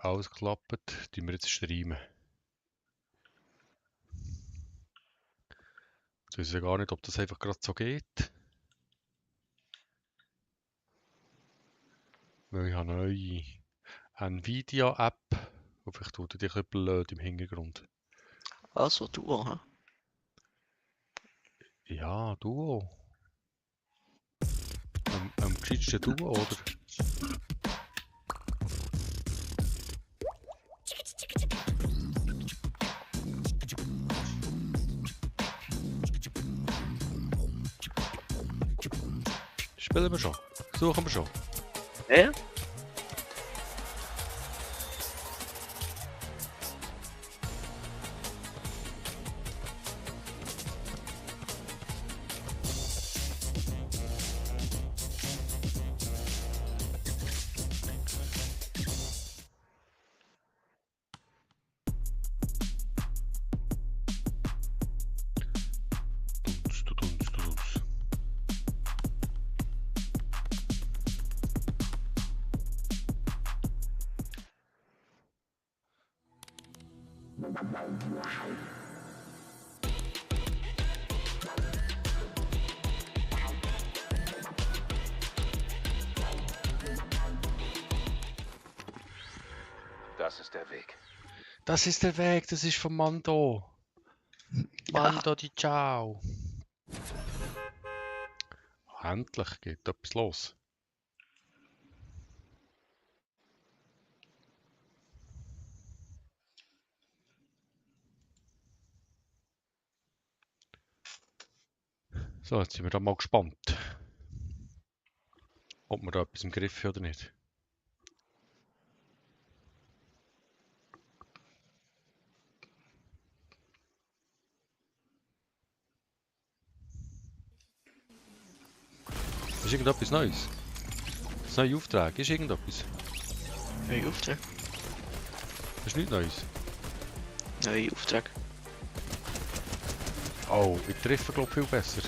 Alles geklappt, die wir jetzt streamen. Ich weiß ja gar nicht, ob das einfach gerade so geht. Weil ich habe eine neue Nvidia-App. Und vielleicht tut die ein bisschen blöd im Hintergrund. Also, du auch, hä? Ja, Duo. Am gescheitsten Duo, oder? Spielen wir schon? Suchen wir schon? Ja? Tudunz. Das ist der Weg. Das ist der Weg, das ist von Mando. Mando di Ciao. Endlich geht etwas los. So, jetzt sind wir da mal gespannt. Ob wir da etwas im Griff haben oder nicht. Ist irgendetwas Neues? Das neue Auftrag, ist irgendetwas? Neue Auftrag. Das ist nichts Neues. Neue Auftrag. Oh, ich treffe glaube viel besser.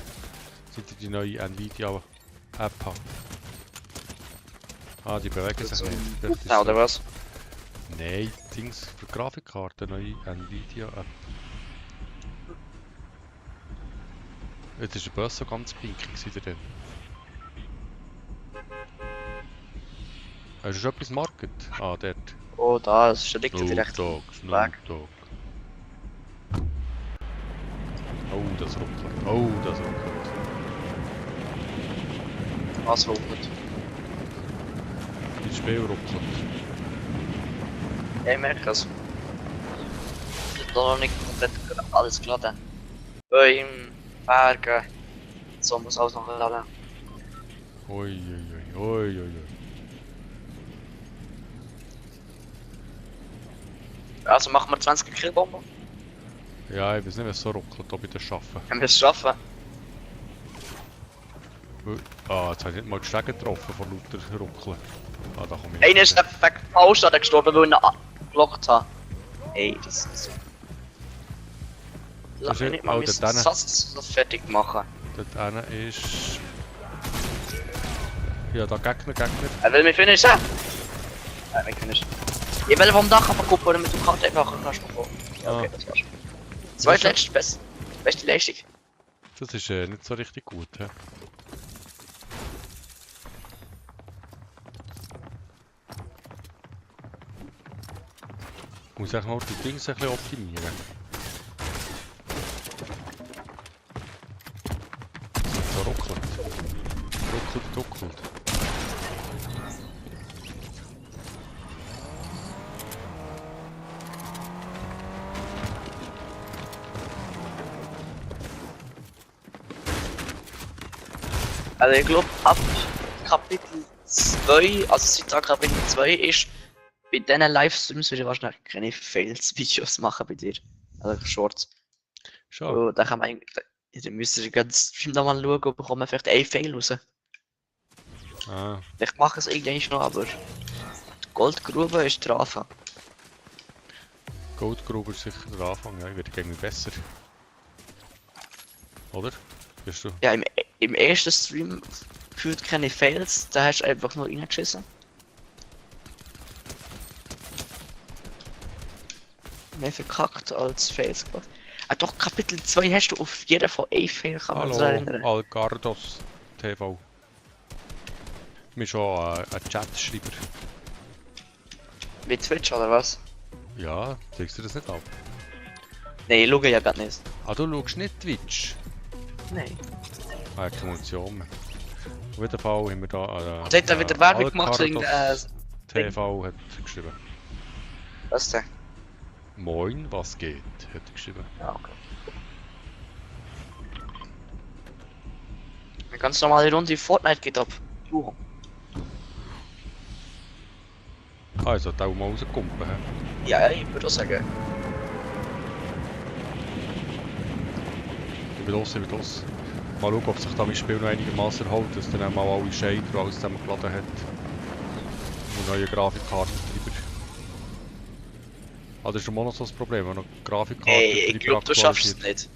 Seit ich die neue Nvidia-App habe. Ah, die bewegen sich nicht. Vielleicht ist Ja, oder was? Nein, Dings für die Grafikkarte, neue Nvidia-App. Jetzt ist der Bus so ganz pinkig wieder dann. Hast du schon etwas market? Ah, dort. Oh, da, das ist der Dicker Snoop direkt. Dogg, Weg. Snoop Dogg. Oh, das ruckelt. Oh, das ruckelt. Was ruckelt? Das Spiel ruckelt. Ja, ich merke es. Ich habe noch nicht komplett alles geladen. Bäume, Berge. So muss alles noch laden. Ui, ui, ui, ui, ui. Also machen wir 20 Grillbomben. Ja, ich weiß nicht, was so ruckelt, ob ich das schaffe. Wenn wir es schaffen. Ah, jetzt habe ich nicht mal die Stege getroffen von lauter Ruckeln. Ah, da komme ich Einer nicht ist raus. wegen falsch gestorben, weil ich ihn geblockt habe. Ey, das ist so. Lass Das mich ist- nicht mal oh, meinen dort hinten. Satz so fertig machen. Dort hinten ist... Ja, da Gegner. Er will mich finishen! Nein, mich finishen. Ich will vom Dach abgucken, damit du Karte einfach kannst kommen. Ja, okay, Ah. das war's. Zweitletzte, beste Leistung. Das ist nicht so richtig gut. He? Ich muss echt mal die Dings ein bisschen optimieren. So ruckelt. Ruckelt. Also ich glaube ab Kapitel 2, also seit da Kapitel 2 ist, bei diesen Livestreams würde ich wahrscheinlich keine Fails-Videos machen bei dir. Also Shorts. Schon. Oh, da kann man eigentlich, dann müsst ihr ganz Stream da mal schauen, bekommen wir vielleicht einen Fail raus. Ah, Vielleicht machen es irgendwann noch, aber die Goldgrube ist der Anfang. Goldgruber ist sicher der Anfang, ja, ich werde irgendwie besser. Oder? Bist du? Ja, im ersten Stream gefühlt keine Fails, da hast du einfach nur reingeschissen. mehr verkackt als Fails gemacht. Ah doch, Kapitel 2 hast du auf jeden Fall ein Fail, kann man sich Hallo, erinnern. Algardos TV. Wir sind schon ein Chatschreiber. Mit Twitch oder was? Ja, zeigst du das nicht ab? Nein, ich schaue ja gar nicht. Ah, du schaust nicht Twitch? Nein. Ah, keine Munition mehr. Auf jeden Fall haben wir da... Und hat er wieder Werbung gemacht wegen TV hat geschrieben. Was denn? Moin, was geht? Hat er geschrieben. Ja, okay. Eine ganz normale Runde Fortnite geht ab. Juhu. Also, da mal rauskumpen. Ja, ich würde auch sagen. Ich bin los, ich bin los. Mal schauen, ob sich da mein Spiel noch einigermaßen erholt, dass dann auch mal alle Shader und alles zusammengeladen hat. Und neue Grafikkartentreiber. Ah, das ist schon mal noch so das Problem, wenn noch Grafikkarten Ey, ich glaube, du schaffst es nicht.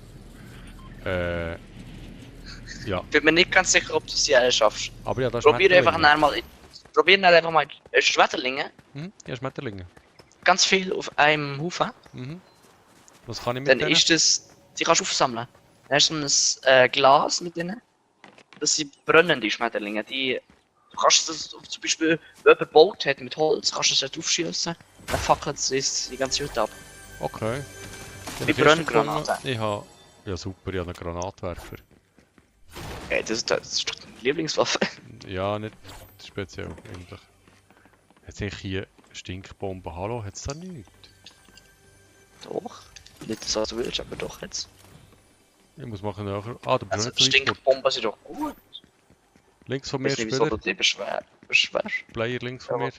Ja. Ich bin mir nicht ganz sicher, ob du es ja schaffst. Aber ja, das Probier einfach mal. Probier nicht einfach mal Schmetterlinge. Ja, Schmetterlinge. Ganz viel auf einem Haufen. Was kann ich mit Dann denen? ist das. Die kannst du aufsammeln. Dann hast du so ein Glas mit denen. Das sind brennende Schmetterlinge. Die. Du kannst das zum Beispiel, wenn jemand gebaut hat mit Holz, kannst du das dort aufschießen. Dann fackelt es die ganze Hütte ab. Okay. Wie Brenngranaten. Ich habe... Ja super, ich habe einen Granatwerfer. Ey, das ist doch deine Lieblingswaffe. Ja, nicht speziell eigentlich. Jetzt sehe ich hier Stinkbomben. Hallo, hat es da nichts? Doch. Nicht so, als du willst, aber doch jetzt. Ich muss machen nachher... Ah, du bist Also nicht so weit fort. Stinkbomben sind doch gut. Links von Ich mir, weiß nicht, wieso du Spieler. dich beschwerst. Player links von Ja, mir.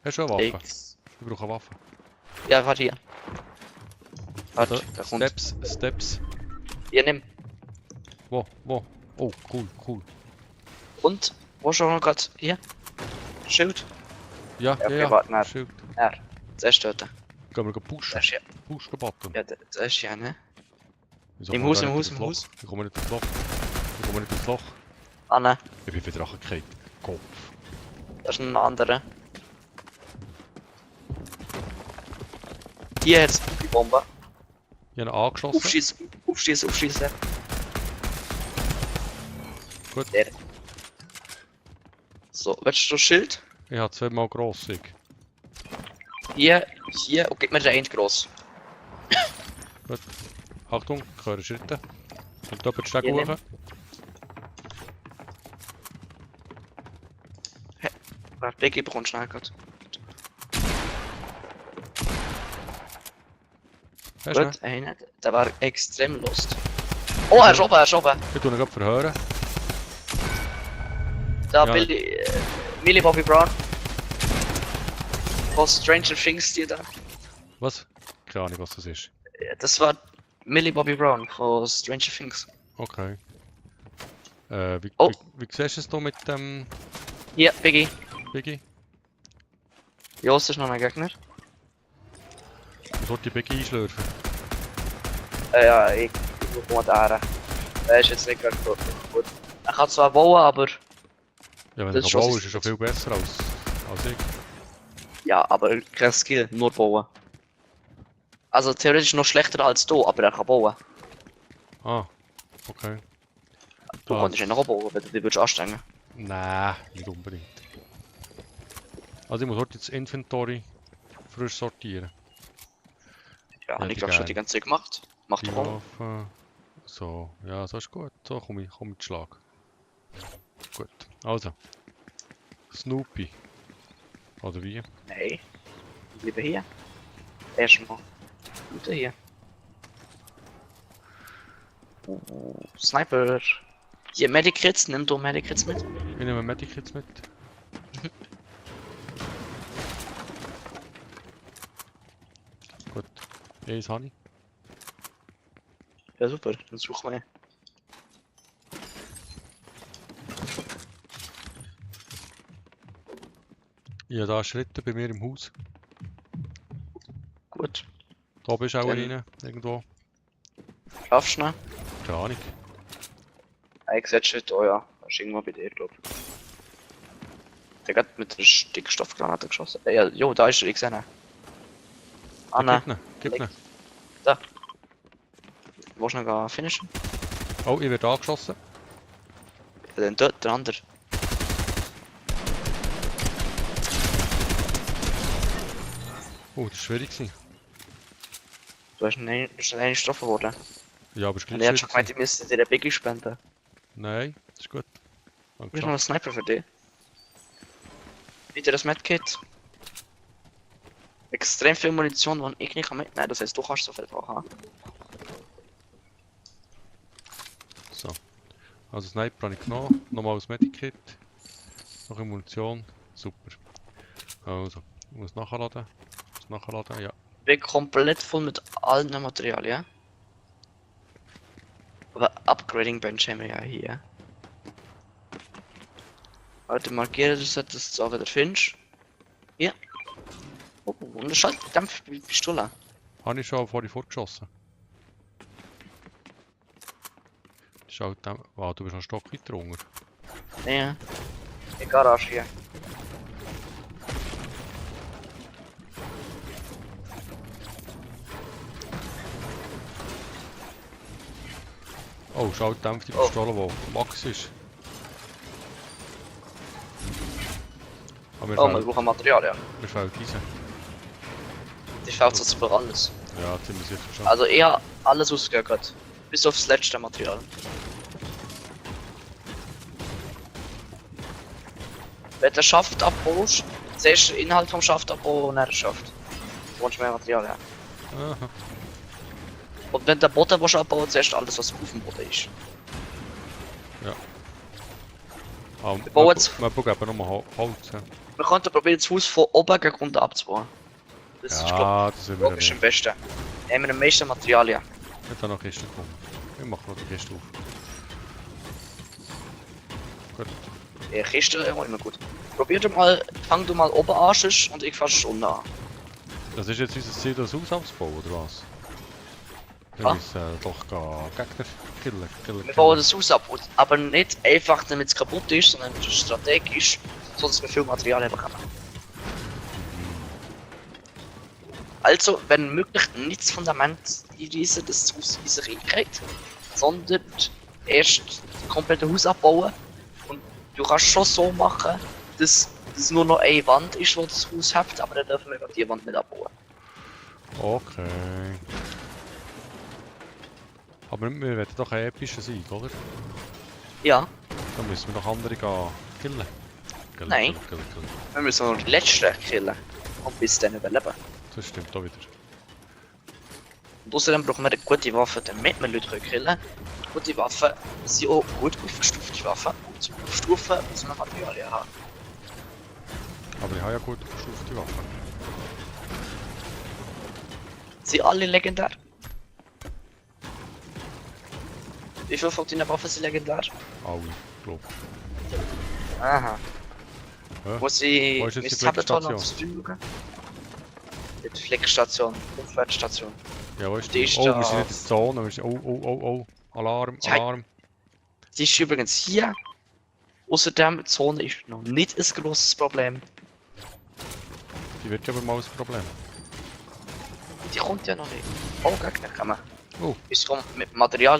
Hast du eine Waffe? X. Ich brauche eine Waffe. Ja, warte hier. Warte, Da, da kommt. Steps. Hier, nimm. Wo? Oh, cool. Und? Wo schon noch grad? Hier? Schild? Ja, Okay, warte, nein. Schild. Ja, das ist dort. Gehen wir pushen. Das ist ja. Push den Button. Ja, das ist ja, ne? Wieso Im komme ich Haus, gar im nicht Haus, ins im Loch? Haus. Ich komme nicht ins Loch. Ich komme nicht ins Loch. Ah, ne. Ich bin wieder angekriegt. Kopf. Das ist ein anderer. Hier hat's die Bombe. Ich habe ihn angeschossen. Aufschießen. Gut. Der. So, willst du Schild? Ich habe zweimal grossig. Hier, und gib mir den einen gross. Gut. Achtung, ich höre Schritte. Und da die Steg Hier, hoch. Warte, Becky bekommt schnell grad. Hast du ihn? Gut, einer. Der war extrem lost. Oh, er ist oben. Ich tue ihn gerade verhören. Da Ja. Millie Bobby Brown. Von Stranger Things, die da. Was? Keine Ahnung, was das ist. Das war Millie Bobby Brown von Stranger Things. Okay. Wie, Oh. wie siehst du es da mit dem Hier, Biggie. Biggie? Jos ist noch ein Gegner. Ich sollte die Biggie einschlürfen. Ja, ich muss mal da. Der ist jetzt nicht gerade gut. Er kann zwar bauen, aber. Ja, wenn Das er ist schon bauen sein ist, ist er viel besser als ich. Ja, aber kein Skill, nur bauen. Also theoretisch noch schlechter als du, aber er kann bauen. Ah, okay. Du Ah. könntest ihn noch bauen, wenn du dich würdest anstrengen. Nein, nicht unbedingt. Also ich muss heute das Inventory frisch sortieren. Ja, Ja, ich die glaube schon geil. die ganze Zeit gemacht. Mach Die doch auch. Waffe. So, ja, das ist gut. So komm ich zu Schlag. Gut, also. Snoopy. Oder wie? Nein. Ich bleibe hier. Erstmal. Gute hier. Sniper. Hier, Medikits, nimm du Medikits mit. Ich nehme Medikits mit. Gut. Eins habe ich. Ja, super, dann suchen wir. Ich habe da Schritte bei mir im Haus. Gut. Da bist du auch Dann- rein, irgendwo. Schaffst du noch? Keine Ahnung. Ich sehe schon, oh ja. Das ist irgendwo bei dir, glaub ich. Der hat mit der Stickstoffgranate geschossen. Ja, jo, da ist er, ich sehe ihn. Ah, Gib nein. ihn, gib ihn. Willst du noch finishen? Oh, ich werde angeschossen. Ja, dann dort, der andere. Oh, das war schwierig gewesen. Du hast eine getroffen worden. Ja, aber es ist Und gleich er hat schon schwierig gemeint, ich müsste dir eine Biggie spenden. gewesen. Nein, das ist gut. Hier ist noch ein Sniper für dich. Bitte das Medkit. Extrem viel Munition, die ich nicht mitnehmen kann. Das heißt, du kannst so viel drauf haben. So. Also Sniper habe ich genommen. Nochmal das Medikit. Noch eine Munition. Super. Also, ich muss nachladen. Ja. Ich bin komplett voll mit allen Materialien. Aber Upgrading Bench haben wir ja hier. Heute markiere das, dass du auch wieder findest. Hier. Oh, und eine Schaltdampfpistole. Habe ich schon vor die vorgeschossen. Schaut dann. Wow, du bist noch einen Stock weiter runter. Ja. Die Garage hier. Oh, schaut dämpft die Oh. Pistole, die Max ist. Aber Oh, wir brauchen Materialien. mir fehlt diese. Die fällt so super alles. Ja, ziemlich sicher schon. Also eher alles ausgegangen. Bis aufs letzte Material. Wenn der Schaft abbaust, zuerst den Inhalt vom Schaft abbauen und dann den Schaft. Du brauchst mehr Material, ja. Aha. Und wenn der Boden willst abbauen, zuerst alles, was auf dem Boden ist. Ah, Wir bauen jetzt- wir brauchen eben nur Holz. Ja, Wir könnten probieren, das Haus von oben gegen unten abzubauen. Das ist, glaub ja das sind ich, wir logisch am nicht. besten. Nehmen wir am meisten Materialien. Ich habe noch Kiste gekommen. Ich mache noch die Kiste auf. Gut. Die Kiste ist immer gut. Probier du mal, fang du mal oben an sonst, und ich fasse unten an. Das ist jetzt unser Ziel, das Haus abzubauen, oder was? Wir Ja. müssen doch Gegner killen. Wir bauen das Haus ab, aber nicht einfach damit es kaputt ist, sondern strategisch, so dass wir viel Material bekommen. Also, wenn möglich, nicht das Fundament einreißen, dass das Haus in sich reinkriegt, sondern erst das komplette Haus abbauen. Und du kannst schon so machen, dass es nur noch eine Wand ist, die das Haus hat, aber dann dürfen wir gerade die Wand nicht abbauen. Okay. Aber wir werden doch ein epischer Sieg, oder? Ja, Dann müssen wir noch andere killen. Nein. Killen. wir müssen noch die letzten killen und bis dann überleben. Das stimmt auch wieder. Und außerdem brauchen wir eine gute Waffe, damit wir Leute killen können. Gute Waffen sind auch gut aufgestufte Waffen. Und zum Aufstufen müssen wir Materialien haben. Aber ich habe ja gut gestufte Waffen. Sind alle legendär? Wie viele von deinen Waffen sind legendär? Alle, glaub. Aha. Ja. Muss ich Wo ist jetzt mein die Tablet noch Fleckstation? zu Stream schauen? Die Fleckstation, Umfahrtsstation. Ja, wo ist Die die? ist Oh, da wir sind nicht in auf- der Zone. Wir sind, oh. Alarm, Ja. Alarm. Die ist übrigens hier. Außerdem, die Zone ist noch nicht ein grosses Problem. Die wird ja aber mal ein Problem. Die kommt ja noch nicht. Oh, Gegner kommen. Oh. Ist mit Materialien.